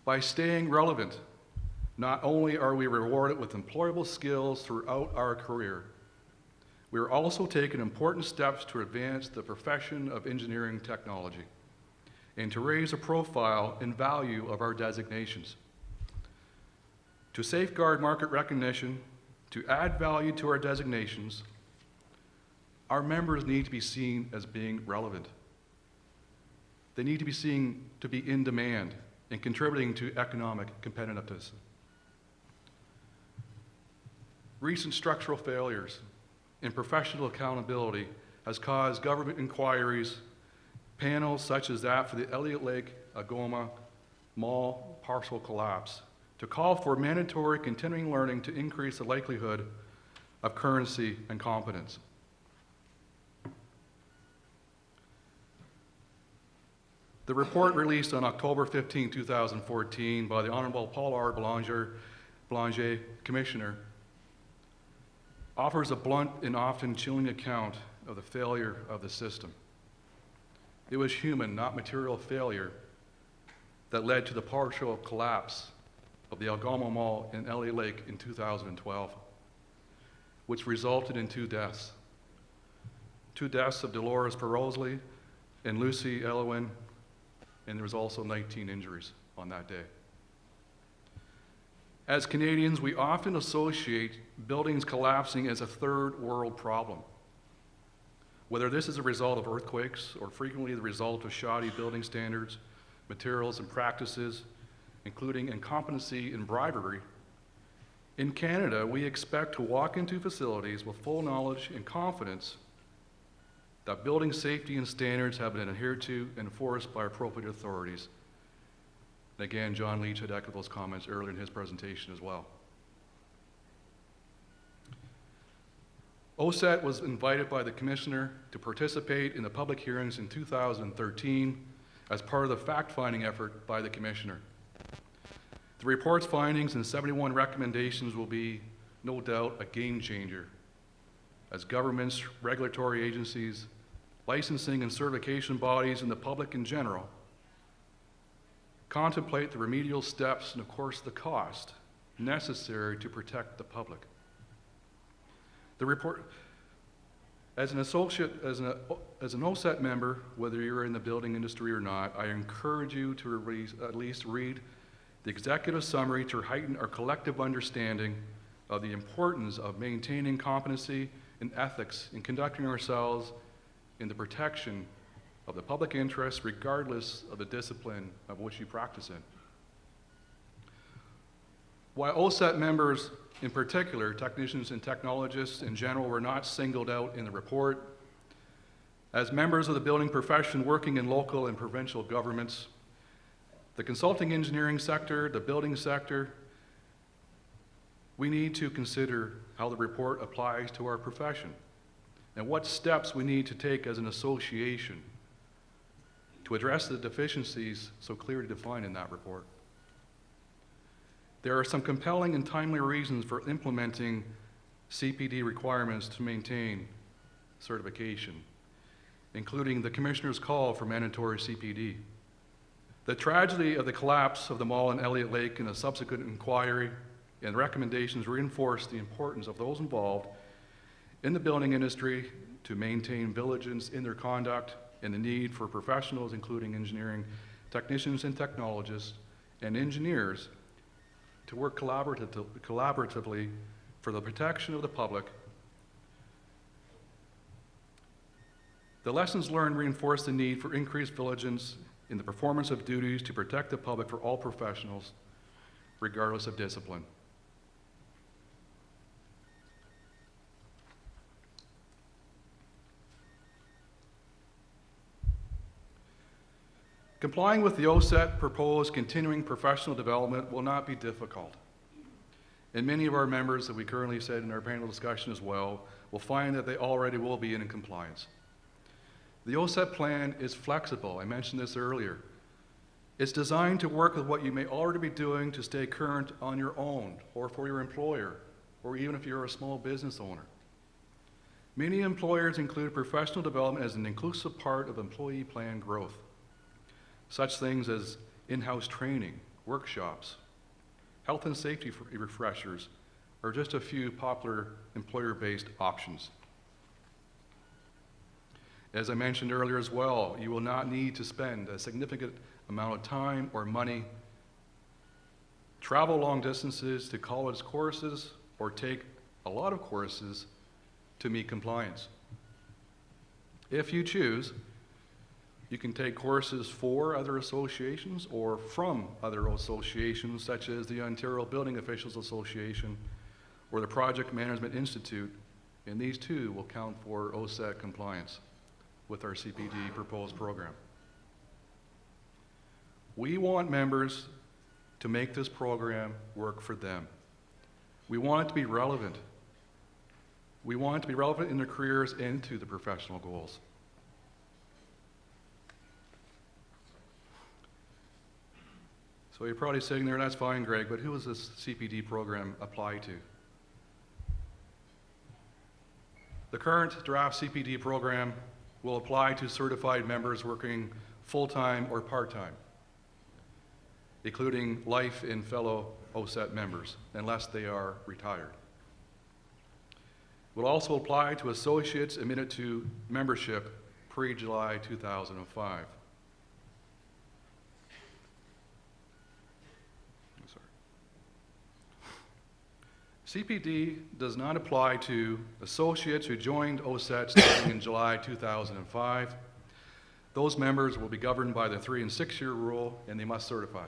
By staying relevant, not only are we rewarded with employable skills throughout our career, we are also taking important steps to advance the profession of engineering technology and to raise the profile and value of our designations. To safeguard market recognition, to add value to our designations, our members need to be seen as being relevant. They need to be seen to be in demand and contributing to economic competitiveness. Recent structural failures and professional accountability has caused government inquiries, panels such as that for the Elliott Lake Agoma Mall partial collapse, to call for mandatory continuing learning to increase the likelihood of currency and competence. The report released on October 15, 2014 by the Honorable Paul R. Boulanger, Commissioner, offers a blunt and often chilling account of the failure of the system. It was human, not material failure that led to the partial collapse of the Algoma Mall in LA Lake in 2012, which resulted in 2 deaths. 2 deaths of Dolores Perozli and Lucy Elwin, and there was also 19 injuries on that day. As Canadians, we often associate buildings collapsing as a third world problem. Whether this is a result of earthquakes or frequently the result of shoddy building standards, materials, and practices, including incompetency and bribery, in Canada, we expect to walk into facilities with full knowledge and confidence that building safety and standards have been adhered to and enforced by appropriate authorities. And again, John Leech had echoed those comments earlier in his presentation as well. OACETT was invited by the Commissioner to participate in the public hearings in 2013 as part of the fact-finding effort by the Commissioner. The report's findings and 71 recommendations will be, no doubt, a game changer as governments, regulatory agencies, licensing and certification bodies, and the public in general contemplate the remedial steps and, of course, the cost necessary to protect the public. The report, as an OACETT member, whether you're in the building industry or not, I encourage you to at least read the executive summary to heighten our collective understanding of the importance of maintaining competency and ethics in conducting ourselves in the protection of the public interest, regardless of the discipline of which you practice in. While OACETT members, in particular, technicians and technologists in general, were not singled out in the report, as members of the building profession working in local and provincial governments, the consulting engineering sector, the building sector, we need to consider how the report applies to our profession and what steps we need to take as an association to address the deficiencies so clearly defined in that report. There are some compelling and timely reasons for implementing CPD requirements to maintain certification, including the Commissioner's call for mandatory CPD. The tragedy of the collapse of the mall in Elliott Lake and the subsequent inquiry and recommendations reinforce the importance of those involved in the building industry to maintain vigilance in their conduct and the need for professionals, including engineering technicians and technologists and engineers, to work collaboratively for the protection of the public. The lessons learned reinforce the need for increased vigilance in the performance of duties to protect the public for all professionals, regardless of discipline. Complying with the OACETT proposed continuing professional development will not be difficult. And many of our members that we currently said in our panel discussion as well will find that they already will be in compliance. The OACETT plan is flexible. I mentioned this earlier. It's designed to work with what you may already be doing to stay current on your own or for your employer, or even if you're a small business owner. Many employers include professional development as an inclusive part of employee plan growth. Such things as in-house training, workshops, health and safety refreshers are just a few popular employer-based options. As I mentioned earlier as well, you will not need to spend a significant amount of time or money, travel long distances to college courses, or take a lot of courses to meet compliance. If you choose, you can take courses for other associations or from other associations such as the Ontario Building Officials Association or the Project Management Institute, and these too will count for OACETT compliance with our CPD proposed program. We want members to make this program work for them. We want it to be relevant. We want it to be relevant in their careers and to the professional goals. So you're probably sitting there, that's fine, Greg, but who does this CPD program apply to? The current draft CPD program will apply to certified members working full-time or part-time, including life and fellow OACETT members, unless they are retired. Will also apply to associates admitted to membership pre-July 2005. CPD does not apply to associates who joined OACETT starting in July 2005. Those members will be governed by the 3- and 6-year rule, and they must certify.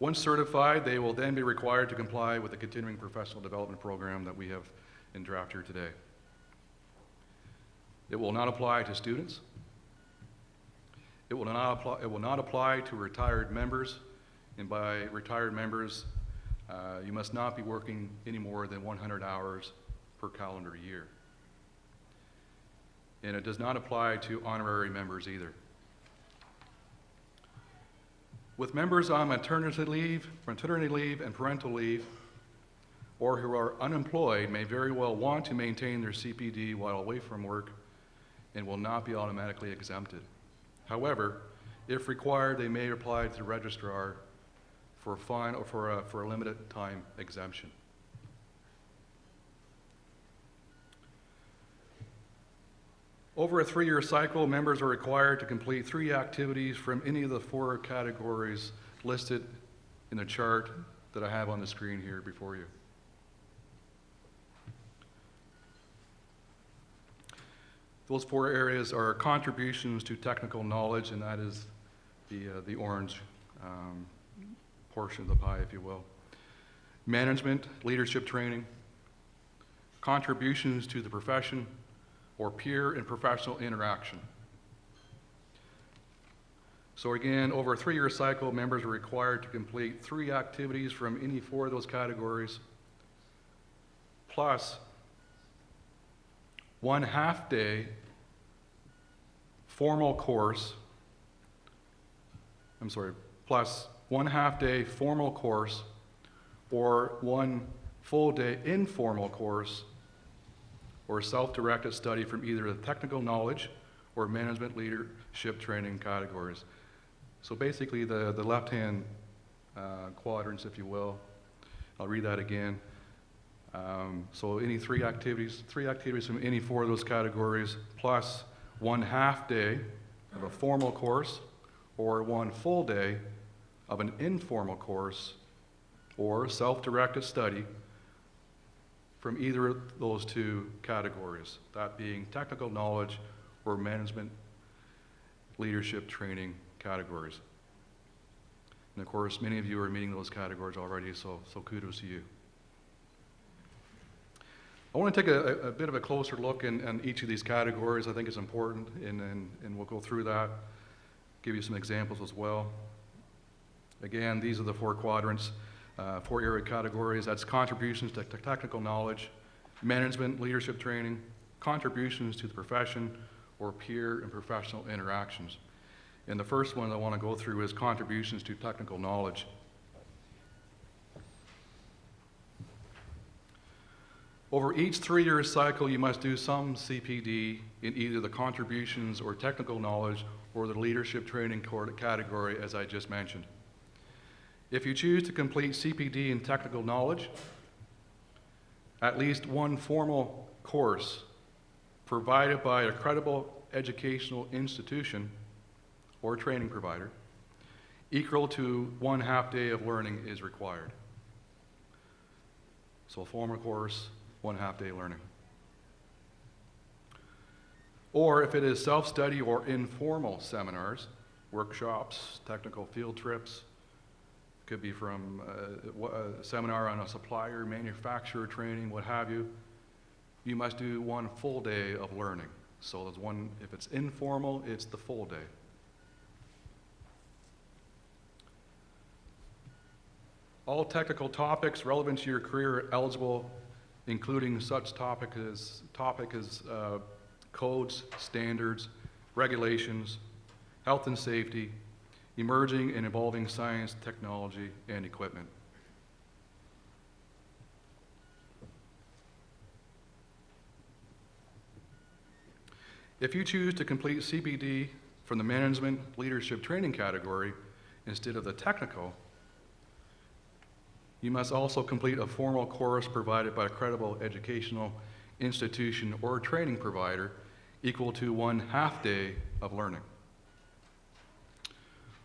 Once certified, they will then be required to comply with the continuing professional development program that we have in draft here today. It will not apply to students. It will not apply to retired members, and by retired members, you must not be working any more than 100 hours per calendar year. And it does not apply to honorary members either. With members on maternity leave, and parental leave, or who are unemployed may very well want to maintain their CPD while away from work and will not be automatically exempted. However, if required, they may apply to the registrar for a fine or for a limited time exemption. Over a 3-year cycle, members are required to complete 3 activities from any of the 4 categories listed in the chart that I have on the screen here before you. Those 4 areas are contributions to technical knowledge, and that is the orange portion of the pie, if you will. Management, leadership training, contributions to the profession, or peer and professional interaction. So again, over a 3-year cycle, members are required to complete 3 activities from any 4 of those categories, plus 1 half-day formal course, plus 1 half-day formal course or 1 full-day informal course or self-directed study from either the technical knowledge or management leadership training categories. So basically the left-hand quadrants, if you will. I'll read that again. So any 3 activities from any 4 of those categories, plus 1 half-day of a formal course or 1 full day of an informal course or self-directed study from either of those 2 categories, that being technical knowledge or management leadership training categories. And of course, many of you are meeting those categories already, so kudos to you. I want to take a bit of a closer look in each of these categories. I think it's important, and we'll go through that, give you some examples as well. Again, these are the 4 quadrants, 4 area categories. That's contributions to technical knowledge, management, leadership training, contributions to the profession, or peer and professional interactions. And the first one I want to go through is contributions to technical knowledge. Over each 3-year cycle, you must do some CPD in either the contributions or technical knowledge or the leadership training category, as I just mentioned. If you choose to complete CPD in technical knowledge, at least 1 formal course provided by a credible educational institution or training provider equal to 1 half-day of learning is required. So a formal course, 1 half-day learning. Or if it is self-study or informal seminars, workshops, technical field trips, could be from a seminar on a supplier, manufacturer training, what have you, you must do 1 full day of learning. So there's 1, if it's informal, it's the full day. All technical topics relevant to your career are eligible, including such topic as codes, standards, regulations, health and safety, emerging and evolving science, technology, and equipment. If you choose to complete CPD from the management leadership training category instead of the technical, you must also complete a formal course provided by a credible educational institution or training provider equal to 1 half-day of learning.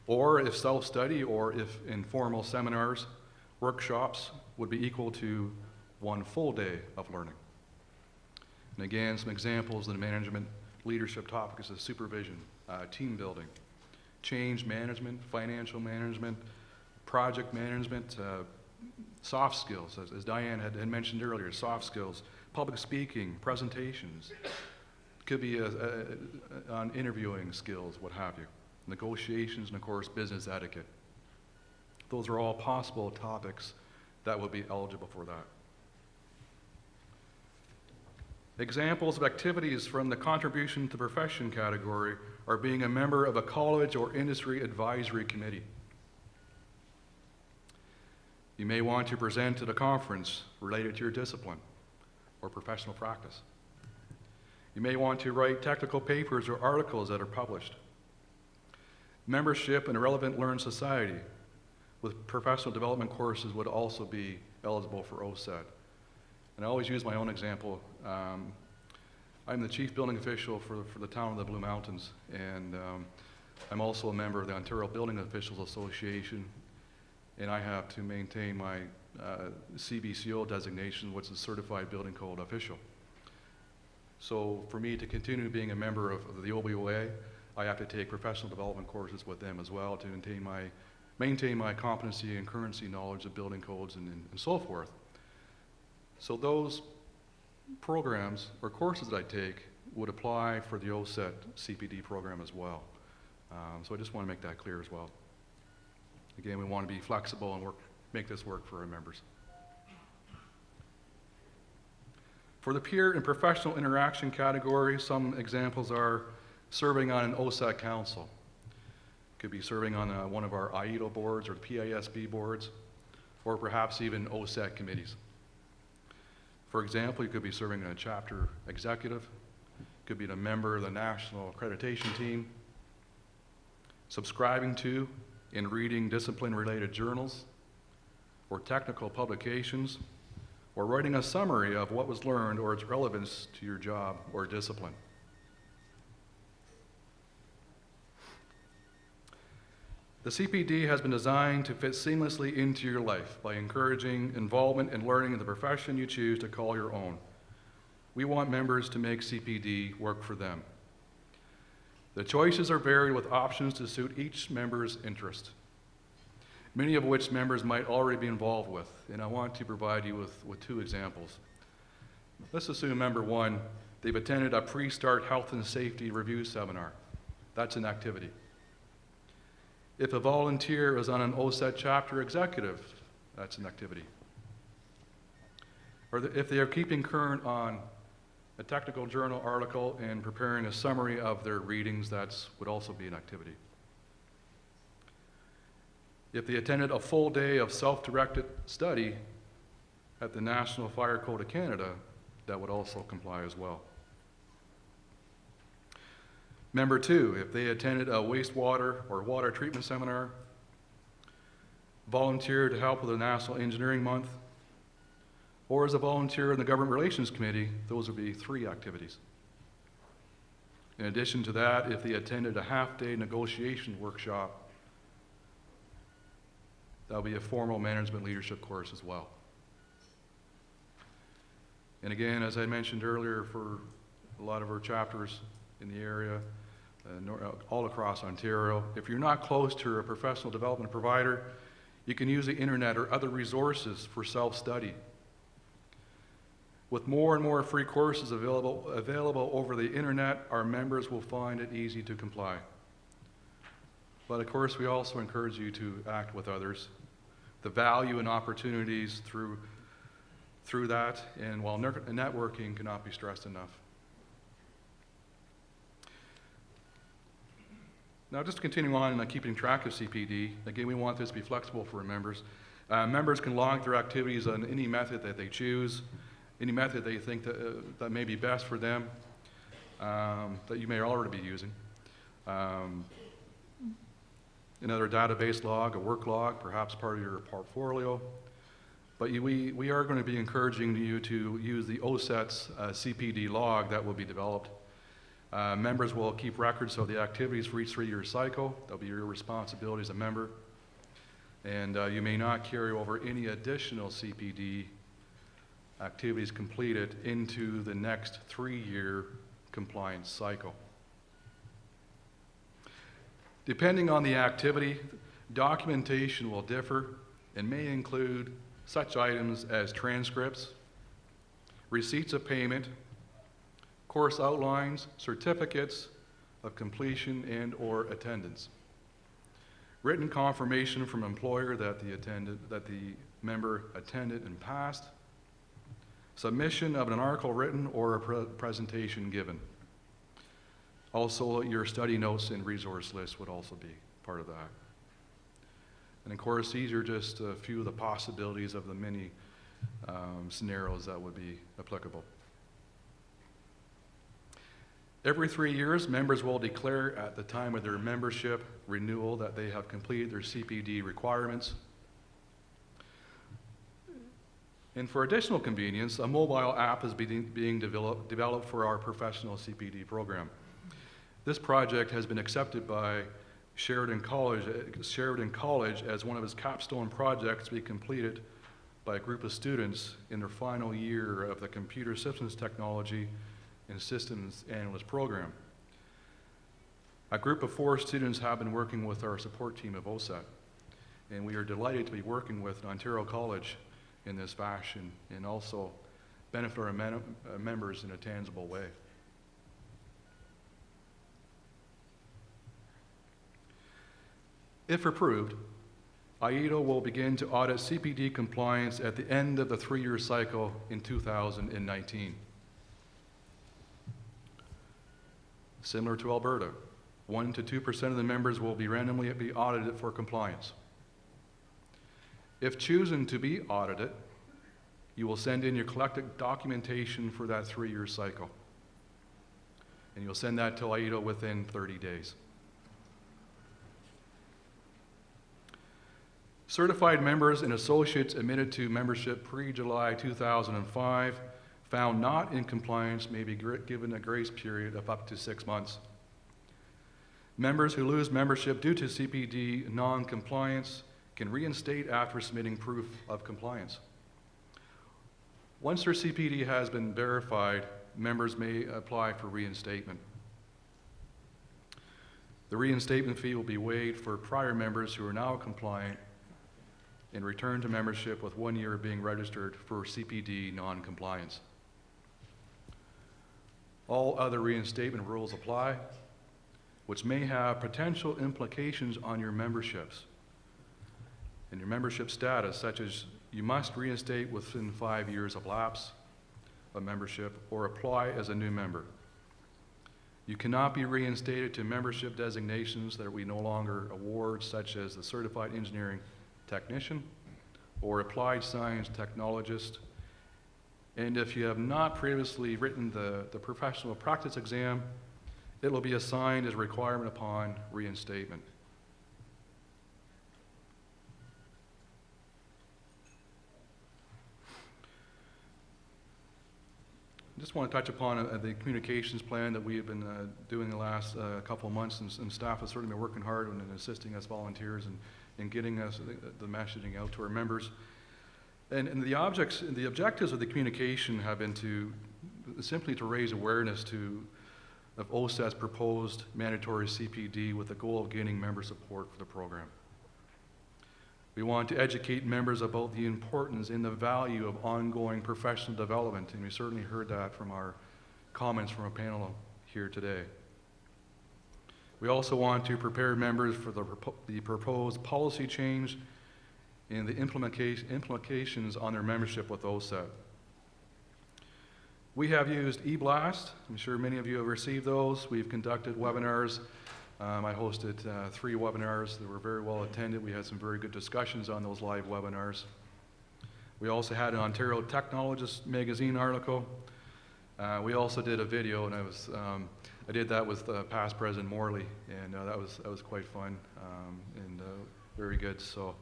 Or if self-study or if informal seminars, workshops would be equal to 1 full day of learning. And again, some examples of the management leadership topics is supervision, team building, change management, financial management, project management, soft skills, as Diane had mentioned earlier, soft skills, public speaking, presentations, could be on interviewing skills, what have you, negotiations, and of course, business etiquette. Those are all possible topics that would be eligible for that. Examples of activities from the contribution to profession category are being a member of a college or industry advisory committee. You may want to present at a conference related to your discipline or professional practice. You may want to write technical papers or articles that are published. Membership in a relevant learned society with professional development courses would also be eligible for OACETT. And I always use my own example. I'm the chief building official for the town of the Blue Mountains, and I'm also a member of the Ontario Building Officials Association, and I have to maintain my CBCO designation, which is Certified Building Code Official. So for me to continue being a member of the OBOA, I have to take professional development courses with them as well to maintain my competency and currency knowledge of building codes and so forth. So those programs or courses that I take would apply for the OACETT CPD program as well. So I just want to make that clear as well. Again, we want to be flexible and make this work for our members. For the peer and professional interaction category, some examples are serving on an OACETT council. Could be serving on one of our IEDO boards or the PISB boards, or perhaps even OACETT committees. For example, you could be serving on a chapter executive, could be a member of the national accreditation team, subscribing to and reading discipline-related journals or technical publications, or writing a summary of what was learned or its relevance to your job or discipline. The CPD has been designed to fit seamlessly into your life by encouraging involvement and learning in the profession you choose to call your own. We want members to make CPD work for them. The choices are varied with options to suit each member's interest, many of which members might already be involved with, and I want to provide you with 2 examples. Let's assume member 1, they've attended a pre-start health and safety review seminar. That's an activity. If a volunteer is on an OACETT chapter executive, that's an activity. Or if they are keeping current on a technical journal article and preparing a summary of their readings, that would also be an activity. If they attended a full day of self-directed study at the National Fire Code of Canada, that would also comply as well. Member 2, if they attended a wastewater or water treatment seminar, volunteered to help with the National Engineering Month, or as a volunteer in the Government Relations Committee, those would be 3 activities. In addition to that, if they attended a half-day negotiation workshop, that would be a formal management leadership course as well. And again, as I mentioned earlier, for a lot of our chapters in the area, all across Ontario, if you're not close to a professional development provider, you can use the internet or other resources for self-study. With more and more free courses available over the internet, our members will find it easy to comply. But of course, we also encourage you to act with others. The value and opportunities through that, and while networking cannot be stressed enough. Now, just to continue on and keeping track of CPD, again, we want this to be flexible for our members. Members can log their activities on any method that they choose, any method they think that may be best for them. that you may already be using. Another database log, a work log, perhaps part of your portfolio. But we are going to be encouraging you to use the OACETT's CPD log that will be developed. Members will keep records of the activities for each 3-year cycle. That'll be your responsibility as a member. And you may not carry over any additional CPD activities completed into the next 3-year compliance cycle. Depending on the activity, documentation will differ and may include such items as transcripts, receipts of payment, course outlines, certificates of completion and/or attendance, written confirmation from employer that the member attended and passed, submission of an article written or a presentation given. Also, your study notes and resource list would also be part of that. And of course, these are just a few of the possibilities of the many scenarios that would be applicable. Every 3 years, members will declare at the time of their membership renewal that they have completed their CPD requirements. And for additional convenience, a mobile app is being developed for our professional CPD program. This project has been accepted by Sheridan College as one of its capstone projects to be completed by a group of students in their final year of the Computer Systems Technology and Systems Analyst program. A group of 4 students have been working with our support team of OACETT, and we are delighted to be working with Ontario College in this fashion and also benefit our members in a tangible way. If approved, AIDO will begin to audit CPD compliance at the end of the 3-year cycle in 2019. Similar to Alberta, 1 to 2% of the members will be randomly audited for compliance. If chosen to be audited, you will send in your collected documentation for that 3-year cycle. And you'll send that to AIDO within 30 days. Certified members and associates admitted to membership pre-July 2005 found not in compliance may be given a grace period of up to 6 months. Members who lose membership due to CPD non-compliance can reinstate after submitting proof of compliance. Once their CPD has been verified, members may apply for reinstatement. The reinstatement fee will be waived for prior members who are now compliant and return to membership with 1 year of being registered for CPD non-compliance. All other reinstatement rules apply, which may have potential implications on your memberships and your membership status, such as you must reinstate within 5 years of lapse of membership or apply as a new member. You cannot be reinstated to membership designations that we no longer award, such as the Certified Engineering Technician or Applied Science Technologist. And if you have not previously written the professional practice exam, it will be assigned as a requirement upon reinstatement. I just want to touch upon the communications plan that we have been doing the last couple of months, and staff has certainly been working hard on assisting us volunteers and getting us the messaging out to our members. And the objectives of the communication have been simply to raise awareness of OACETT's proposed mandatory CPD with the goal of gaining member support for the program. We want to educate members about the importance and the value of ongoing professional development, and we certainly heard that from our comments from our panel here today. We also want to prepare members for the proposed policy change and the implications on their membership with OACETT. We have used eBlast. I'm sure many of you have received those. We've conducted webinars. I hosted 3 webinars that were very well attended. We had some very good discussions on those live webinars. We also had an Ontario Technologist magazine article. We also did a video, and I did that with past President Morley, and that was quite fun and very good. So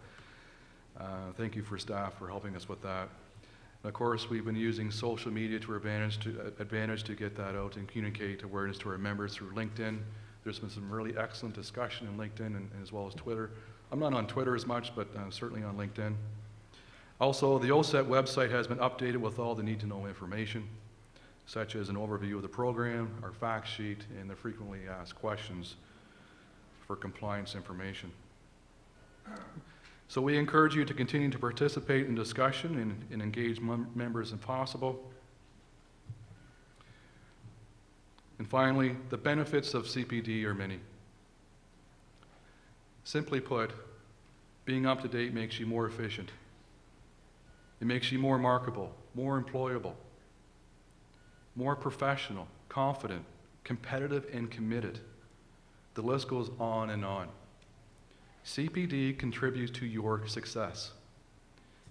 thank you for staff for helping us with that. And of course, we've been using social media to our advantage to get that out and communicate awareness to our members through LinkedIn. There's been some really excellent discussion in LinkedIn and as well as Twitter. I'm not on Twitter as much, but certainly on LinkedIn. Also, the OACETT website has been updated with all the need-to-know information, such as an overview of the program, our fact sheet, and the frequently asked questions for compliance information. So we encourage you to continue to participate in discussion and engage members if possible. And finally, the benefits of CPD are many. Simply put, being up to date makes you more efficient. It makes you more marketable, more employable, more professional, confident, competitive, and committed. The list goes on and on. CPD contributes to your success.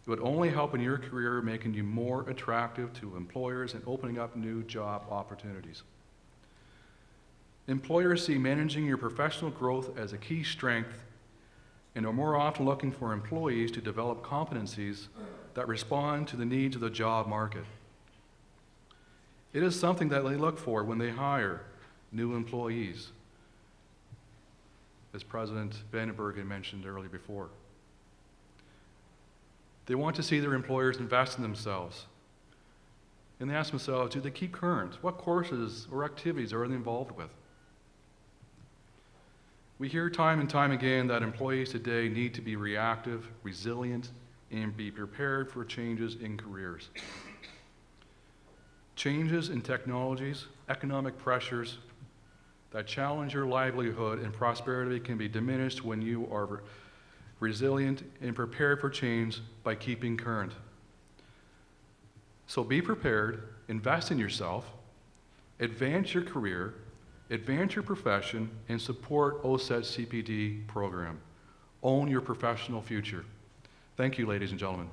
It would only help in your career, making you more attractive to employers and opening up new job opportunities. Employers see managing your professional growth as a key strength and are more often looking for employees to develop competencies that respond to the needs of the job market. It is something that they look for when they hire new employees, as President Vandenberg had mentioned earlier before. They want to see their employers invest in themselves. And they ask themselves, do they keep current? What courses or activities are they involved with? We hear time and time again that employees today need to be reactive, resilient, and be prepared for changes in careers. Changes in technologies, economic pressures that challenge your livelihood and prosperity can be diminished when you are resilient and prepared for change by keeping current. So be prepared, invest in yourself, advance your career, advance your profession, and support OACETT CPD program. Own your professional future. Thank you, ladies and gentlemen.